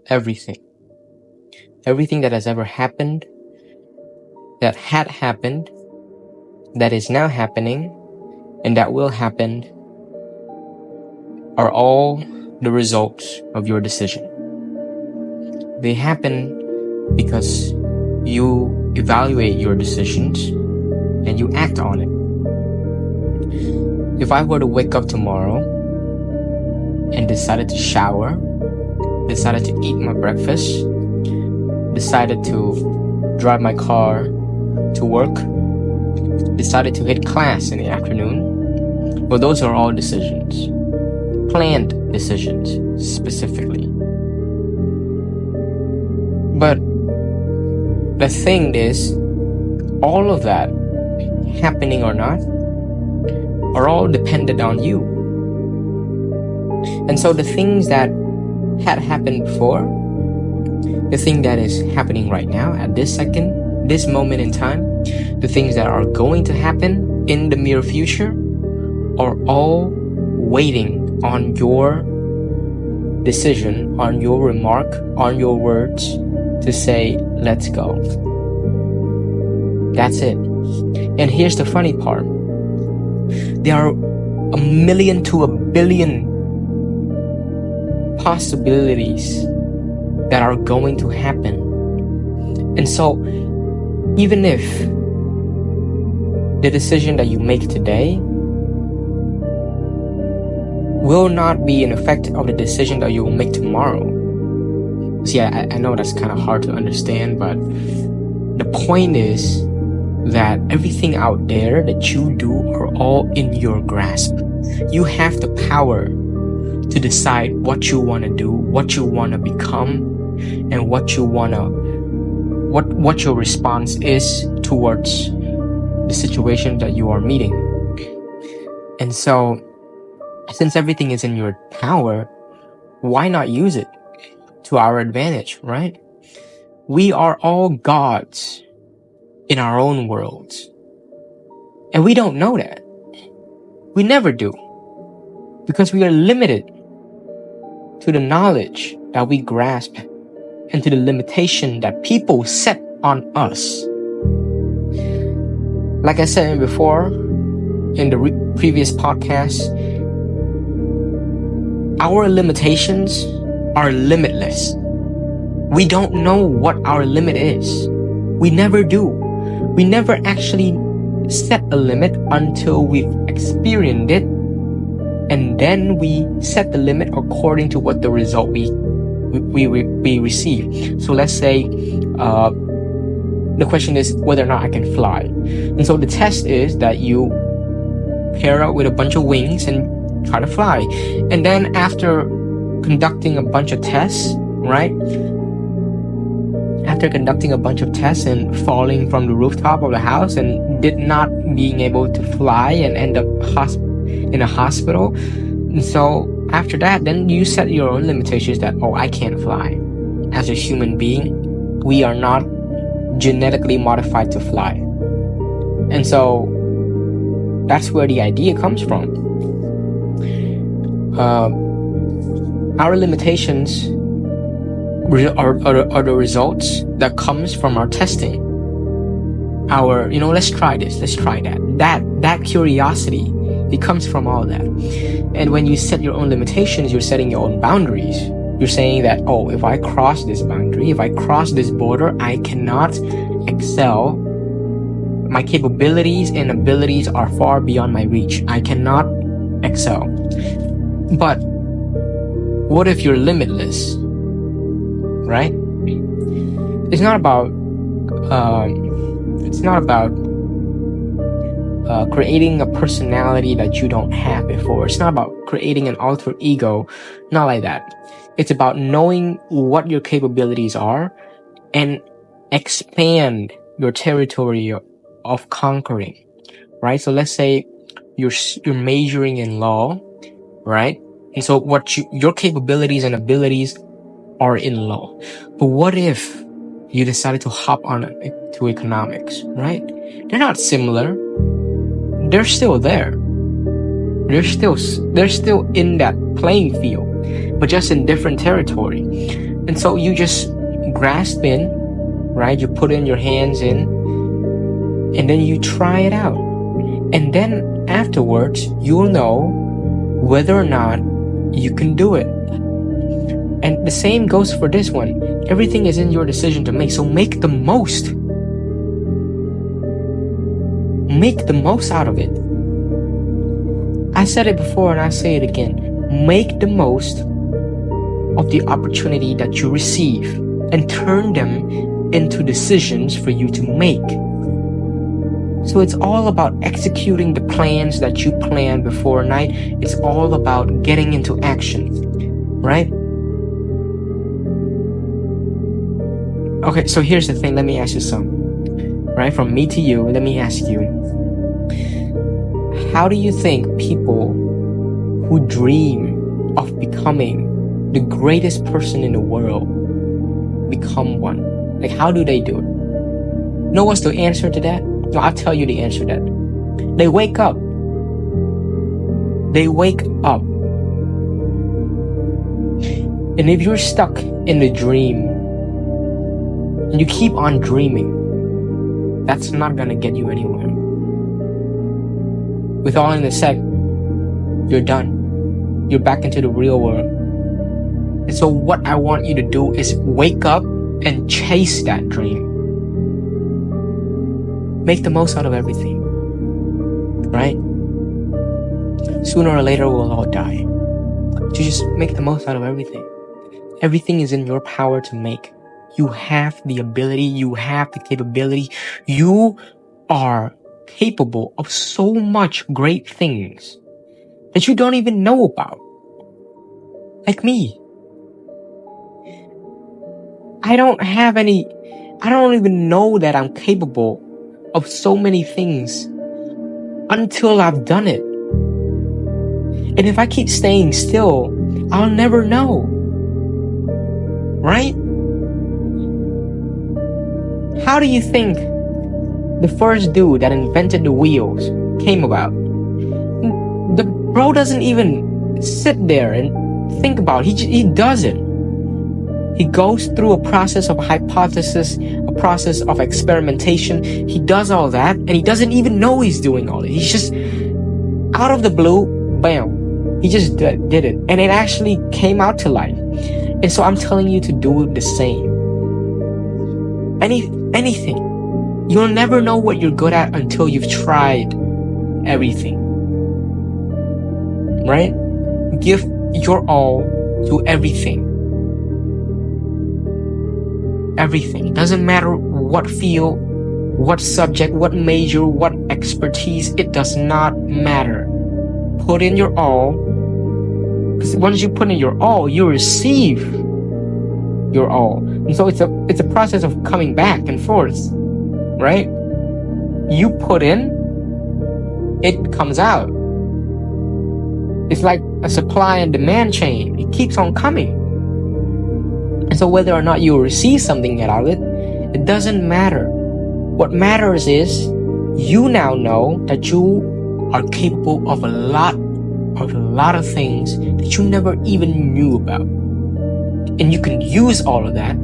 everything. Everything that has ever happened, that had happened, that is now happening, and that will happen are all the results of your decision. They happen because you evaluate your decisions and you act on it. If I were to wake up tomorrow and decided to shower, decided to eat my breakfast, decided to drive my car to work, decided to hit class in the afternoon, well, those are all decisions. Planned decisions, specifically. But the thing is, all of that, happening or not, are all dependent on you. And so the things that had happened before, the thing that is happening right now, at this second, this moment in time, the things that are going to happen in the near future, are all waiting on your decision, on your remark, on your words to say, let's go. That's it. And here's the funny part. There are 1 million to 1 billion possibilities that are going to happen. And so, even if the decision that you make today will not be an effect of the decision that you will make tomorrow. See, I know that's kind of hard to understand, but the point is that everything out there that you do are all in your grasp. You have the power to decide what you want to do, what you want to become, and what you want to, what your response is towards the situation that you are meeting. And so, since everything is in your power, why not use it to our advantage, right? We are all gods in our own worlds. And we don't know that. We never do. Because we are limited to the knowledge that we grasp and to the limitation that people set on us. Like I said before in the previous podcast, our limitations are limitless. We don't know what our limit is. We never do. We never actually set a limit until we've experienced it, and then we set the limit according to what the result we receive. So let's say the question is whether or not I can fly. And so the test is that you pair up with a bunch of wings and try to fly. And then after conducting a bunch of tests, right? After conducting a bunch of tests and falling from the rooftop of the house and did not being able to fly and end up in a hospital. And so after that, then you set your own limitations that, oh, I can't fly. As a human being, we are not genetically modified to fly. And so that's where the idea comes from. Our limitations are the results that comes from our testing. Our, let's try this, let's try that. That curiosity, it comes from all that. And when you set your own limitations, you're setting your own boundaries. You're saying that, oh, if I cross this boundary, if I cross this border, I cannot excel. My capabilities and abilities are far beyond my reach. I cannot excel. But what if you're limitless? Right? It's not about creating a personality that you don't have before. It's not about creating an alter ego. Not like that. It's about knowing what your capabilities are and expand your territory of conquering. Right? So let's say you're majoring in law, right? And so your capabilities and abilities are in law. But what if you decided to hop on to economics, right? They're not similar. They're still there. They're still in that playing field, but just in different territory. And so you just grasp in, right? You put in your hands in, and then you try it out. And then afterwards, you'll know whether or not you can do it. And the same goes for this one. Everything is in your decision to make. So make the most. Make the most out of it. I said it before and I say it again. Make the most of the opportunity that you receive and turn them into decisions for you to make. So it's all about executing the plans that you planned before night. It's all about getting into action, right? Okay, so here's the thing. Let me ask you something, right? From me to you, let me ask you. How do you think people who dream of becoming the greatest person in the world become one? Like, how do they do it? Know what's the answer to that? No, I'll tell you the answer to that. They wake up. They wake up. And if you're stuck in the dream, and you keep on dreaming, that's not gonna get you anywhere. With all in a sec, you're done. You're back into the real world. And so what I want you to do is wake up and chase that dream. Make the most out of everything, right? Sooner or later, we'll all die. So just make the most out of everything. Everything is in your power to make. You have the ability. You have the capability. You are capable of so much great things that you don't even know about. Like me. I don't even know that I'm capable of so many things until I've done it. And if I keep staying still, I'll never know. Right? How do you think the first dude that invented the wheels came about? The bro doesn't even sit there and think about it. He does it. He goes through a process of hypothesis, a process of experimentation. He does all that, and he doesn't even know he's doing all it. He's just out of the blue, bam. He just did it, and it actually came out to life. And so I'm telling you to do the same. Anything. You'll never know what you're good at until you've tried everything. Right? Give your all to everything. Everything. Doesn't matter what field, what subject, what major, what expertise. It does not matter. Put in your all. Because once you put in your all, you receive your all. And so it's a process of coming back and forth. Right? You put in, it comes out. It's like a supply and demand chain. It keeps on coming. And so whether or not you receive something out of it, it doesn't matter. What matters is you now know that you are capable of a lot of things that you never even knew about. And you can use all of that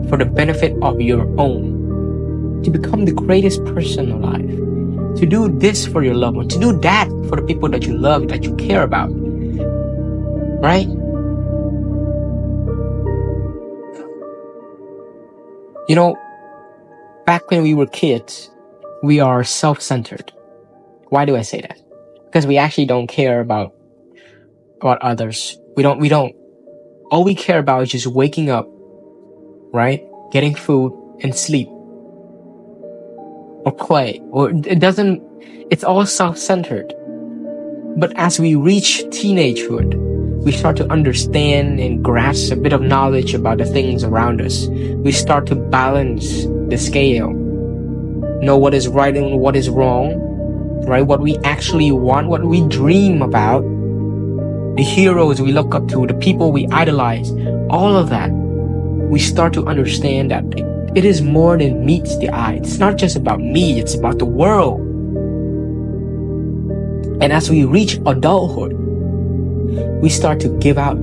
for the benefit of your own. To become the greatest person alive. To do this for your loved one. To do that for the people that you love, that you care about. Right? You know, back when we were kids, we are self-centered. Why do I say that? Because we actually don't care about others. We don't. All we care about is just waking up, right? Getting food and sleep. Or play. Or it's all self-centered. But as we reach teenagehood, we start to understand and grasp a bit of knowledge about the things around us. We start to balance the scale. Know what is right and what is wrong. Right? What we actually want, what we dream about. The heroes we look up to, the people we idolize. All of that. We start to understand that it is more than meets the eye. It's not just about me, it's about the world. And as we reach adulthood, we start to give out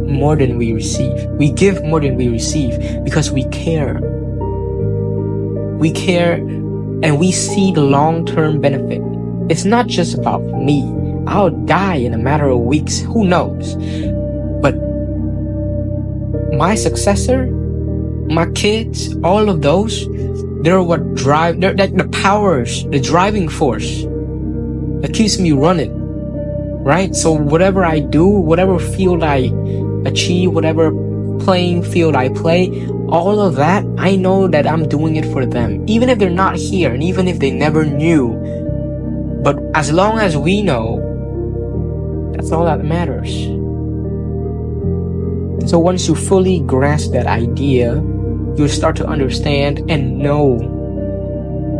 more than we receive. We give more than we receive because we care. We care and we see the long-term benefit. It's not just about me. I'll die in a matter of weeks. Who knows? But my successor, my kids, all of those, they're what drive, they're like the powers, the driving force that keeps me running, right? So whatever I do, whatever field I achieve, whatever playing field I play, all of that, I know that I'm doing it for them. Even if they're not here and even if they never knew. But as long as we know, that's all that matters. So once you fully grasp that idea, you'll start to understand and know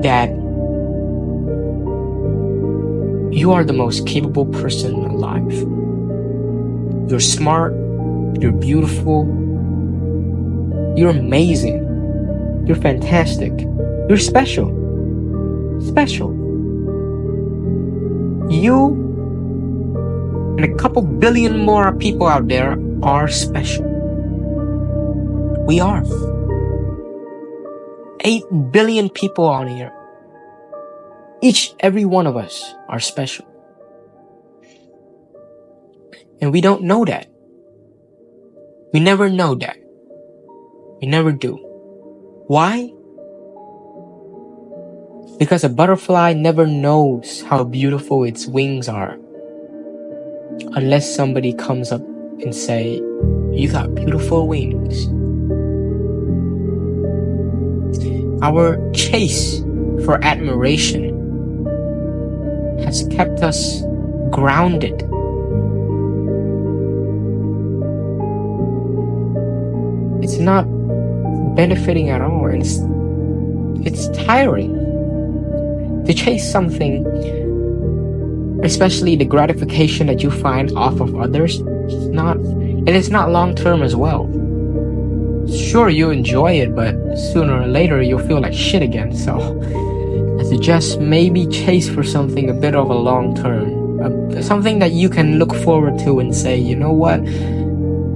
that you are the most capable person alive. You're smart, you're beautiful, you're amazing, you're fantastic, you're special. Special. You and a couple billion more people out there are special. We are. 8 billion people on here. Every one of us are special. And we don't know that. We never know that. We never do. Why? Because a butterfly never knows how beautiful its wings are unless somebody comes up and say, you got beautiful wings. Our chase for admiration has kept us grounded. It's not benefiting at all. It's tiring to chase something, especially the gratification that you find off of others. It's not long term as well. Sure, you enjoy it, but sooner or later you'll feel like shit again. So I suggest maybe chase for something a bit of a long term, something that you can look forward to and say, you know what,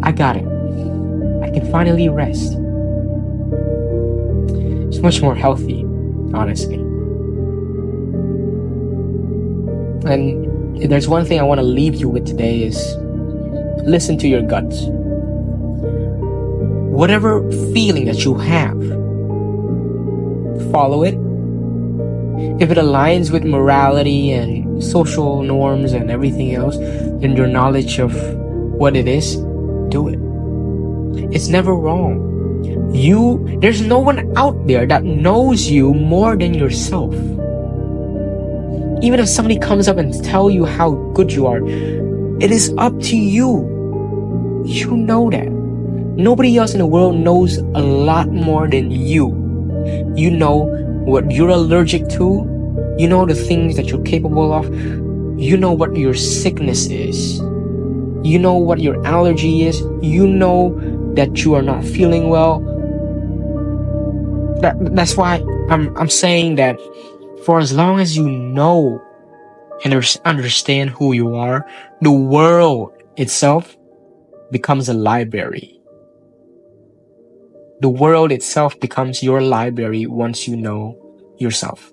I got it. I can finally rest. It's much more healthy, honestly. And if there's one thing I want to leave you with today is listen to your guts. Whatever feeling that you have, follow it. If it aligns with morality and social norms and everything else, then your knowledge of what it is, do it. It's never wrong. There's no one out there that knows you more than yourself. Even if somebody comes up and tell you how good you are, it is up to you. You know that. Nobody else in the world knows a lot more than you. You know what you're allergic to. You know the things that you're capable of. You know what your sickness is. You know what your allergy is. You know that you are not feeling well. That's why I'm saying that for as long as you know and understand who you are, the world itself becomes a library. The world itself becomes your library once you know yourself.